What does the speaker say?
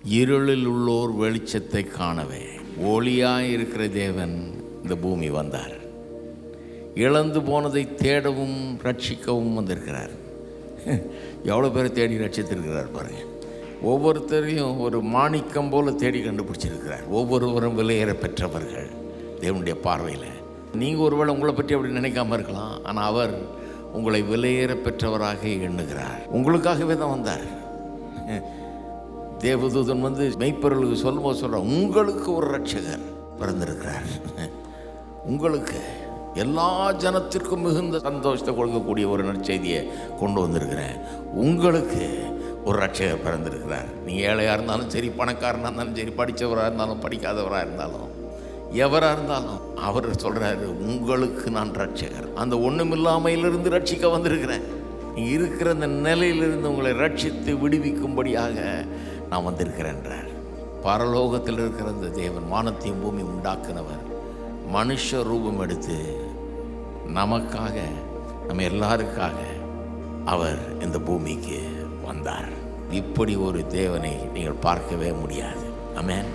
இருளில் உள்ளோர் வெளிச்சத்தை காணவே ஒளியாய் இருக்கிற தேவன் இந்த பூமி வந்தார். இழந்து போனதை தேடவும் ரட்சிக்கவும் வந்திருக்கிறார். எவ்வளோ பேரை தேடி ரட்சித்திருக்கிறார் பாருங்கள். ஒவ்வொருத்தரையும் ஒரு மாணிக்கம் போல தேடி கண்டுபிடிச்சிருக்கிறார். ஒவ்வொருவரும் விலையேற பெற்றவர்கள் தேவனுடைய பார்வையில். நீங்கள் ஒருவேளை உங்களை பற்றி அப்படி நினைக்காம இருக்கலாம், ஆனால் அவர் உங்களை விலையேற பெற்றவராக எண்ணுகிறார். உங்களுக்காகவே தான் வந்தார். தேவதூதன் வந்து மெய்ப்பொருளுக்கு சொல்லும்போது சொல்கிறார், உங்களுக்கு ஒரு ரட்சகர் பிறந்திருக்கிறார். உங்களுக்கு எல்லா ஜனத்திற்கும் மிகுந்த சந்தோஷத்தை கொடுக்கக்கூடிய ஒரு நற்செய்தியை கொண்டு வந்திருக்கிறேன். உங்களுக்கு ஒரு ரட்சகர் பிறந்திருக்கிறார். நீங்கள் ஏழையாக இருந்தாலும் சரி, பணக்காரனாக இருந்தாலும் சரி, படித்தவராக இருந்தாலும் படிக்காதவராக இருந்தாலும், எவராக இருந்தாலும் அவர் சொல்கிறாரு, உங்களுக்கு நான் ரட்சகர். அந்த ஒன்றுமில்லாமையிலிருந்து ரட்சிக்க வந்திருக்கிறேன். நீங்கள் இருக்கிற அந்த நிலையிலிருந்து உங்களை ரட்சித்து விடுவிக்கும்படியாக நான் வந்திருக்கிறேன்றார். பரலோகத்தில் இருக்கிற அந்த தேவன், வானத்தையும் பூமி உண்டாக்குனவர், மனுஷ ரூபம் எடுத்து நமக்காக, நம்ம எல்லாருக்காக அவர் இந்த பூமிக்கு வந்தார். இப்படி ஒரு தேவனை நீங்கள் பார்க்கவே முடியாது. ஆமென்.